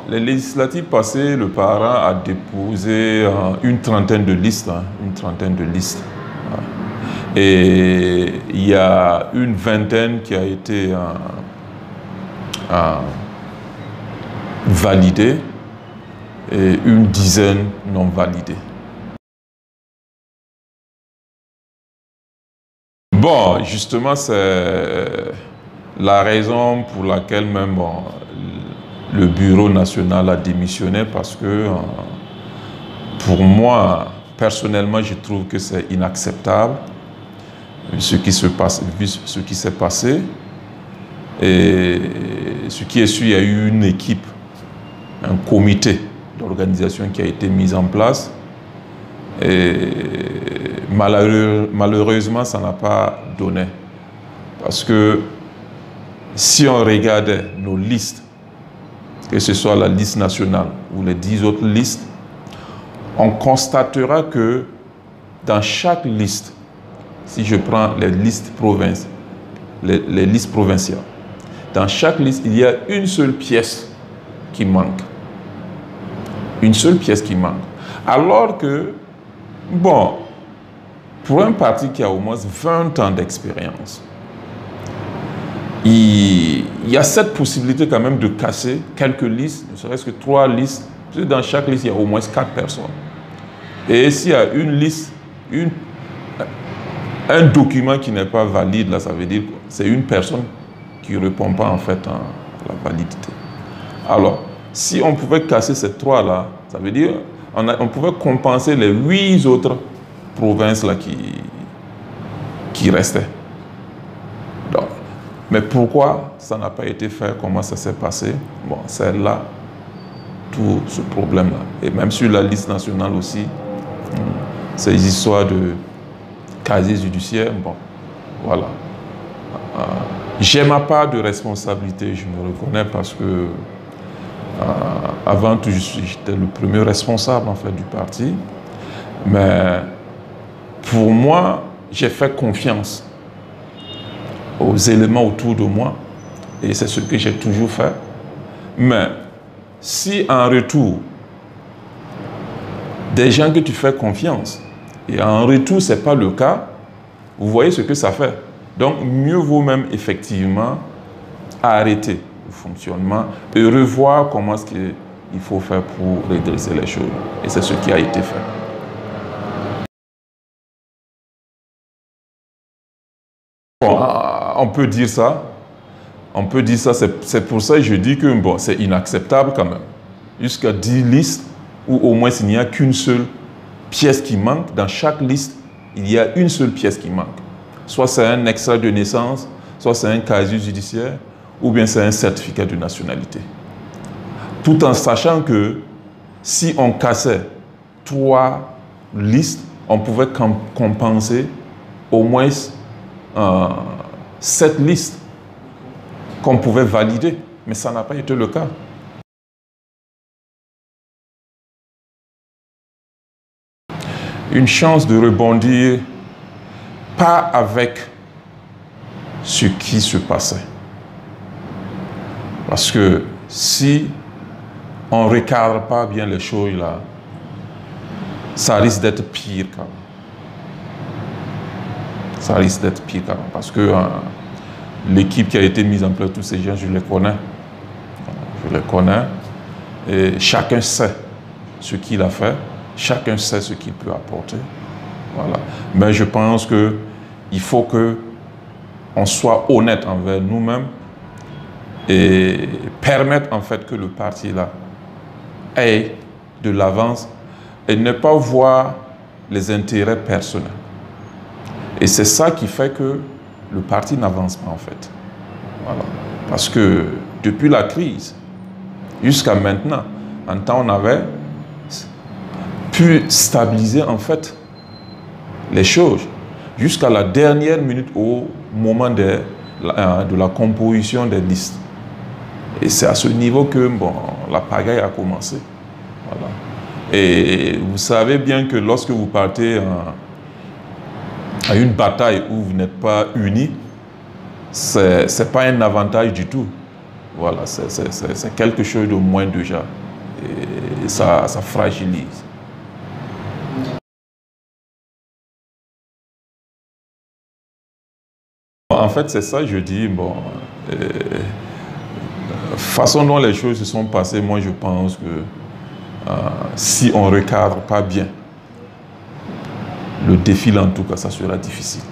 les législatives passées, le parent a déposé une trentaine de listes. Et il y a une vingtaine qui a été validée et une dizaine non validée. Bon, justement, c'est la raison pour laquelle même le Bureau national a démissionné, parce que pour moi, personnellement, je trouve que c'est inacceptable ce qui se passe, vu ce qui s'est passé. Et ce qui est sûr, il y a eu une équipe, un comité d'organisation qui a été mis en place. Et malheureusement, ça n'a pas donné. Parce que si on regardait nos listes, que ce soit la liste nationale ou les 10 autres listes, on constatera que dans chaque liste, si je prends les listes les listes provinciales, dans chaque liste, il y a une seule pièce qui manque. Une seule pièce qui manque. Alors que, bon, pour un parti qui a au moins 20 ans d'expérience, il y a cette possibilité quand même de casser quelques listes, ne serait-ce que 3 listes. Dans chaque liste, il y a au moins 4 personnes. Et s'il y a une liste, un document qui n'est pas valide, là, ça veut dire que c'est une personne qui ne répond pas en fait à la validité. Alors, si on pouvait casser ces 3-là, ça veut dire on pouvait compenser les 8 autres provinces là qui restaient. Donc, mais pourquoi ça n'a pas été fait? Comment ça s'est passé? Bon, c'est là tout ce problème-là. Et même sur la liste nationale aussi, ces histoires de casier judiciaire, bon, voilà. J'ai ma part de responsabilité, je me reconnais, parce que avant tout, j'étais le premier responsable en fait du parti. Mais pour moi, j'ai fait confiance aux éléments autour de moi, et c'est ce que j'ai toujours fait. Mais si en retour, des gens que tu fais confiance, et en retour, ce n'est pas le cas, vous voyez ce que ça fait. Donc, mieux vaut même effectivement arrêter le fonctionnement et revoir comment est-ce qu'il faut faire pour redresser les choses. Et c'est ce qui a été fait. Bon, on peut dire ça. On peut dire ça. C'est pour ça que je dis que bon, c'est inacceptable quand même. Jusqu'à 10 listes où au moins il n'y a qu'une seule pièce qui manque. Dans chaque liste, il y a une seule pièce qui manque. Soit c'est un extrait de naissance, soit c'est un casier judiciaire, ou bien c'est un certificat de nationalité. Tout en sachant que si on cassait 3 listes, on pouvait compenser au moins 7 listes qu'on pouvait valider. Mais ça n'a pas été le cas. Une chance de rebondir, pas avec ce qui se passait. Parce que si on ne recadre pas bien les choses là, ça risque d'être pire quand même. Ça risque d'être pire quand même. Parce que l'équipe qui a été mise en place, tous ces gens, je les connais. Je les connais. Et chacun sait ce qu'il a fait. Chacun sait ce qu'il peut apporter. Voilà. Mais je pense qu'il faut qu'on soit honnête envers nous-mêmes et permettre en fait que le parti là ait de l'avance et ne pas voir les intérêts personnels. Et c'est ça qui fait que le parti n'avance pas en fait. Voilà. Parce que depuis la crise jusqu'à maintenant, en temps on avait pu stabiliser en fait les choses jusqu'à la dernière minute au moment de la composition des listes. Et c'est à ce niveau que bon, la pagaille a commencé. Voilà. Et vous savez bien que lorsque vous partez à une bataille où vous n'êtes pas unis, ce n'est pas un avantage du tout. Voilà, c'est quelque chose de moins déjà. Et ça fragilise. En fait, c'est ça, je dis, bon, façon dont les choses se sont passées, moi je pense que si on ne recadre pas bien, le défi en tout cas, ça sera difficile.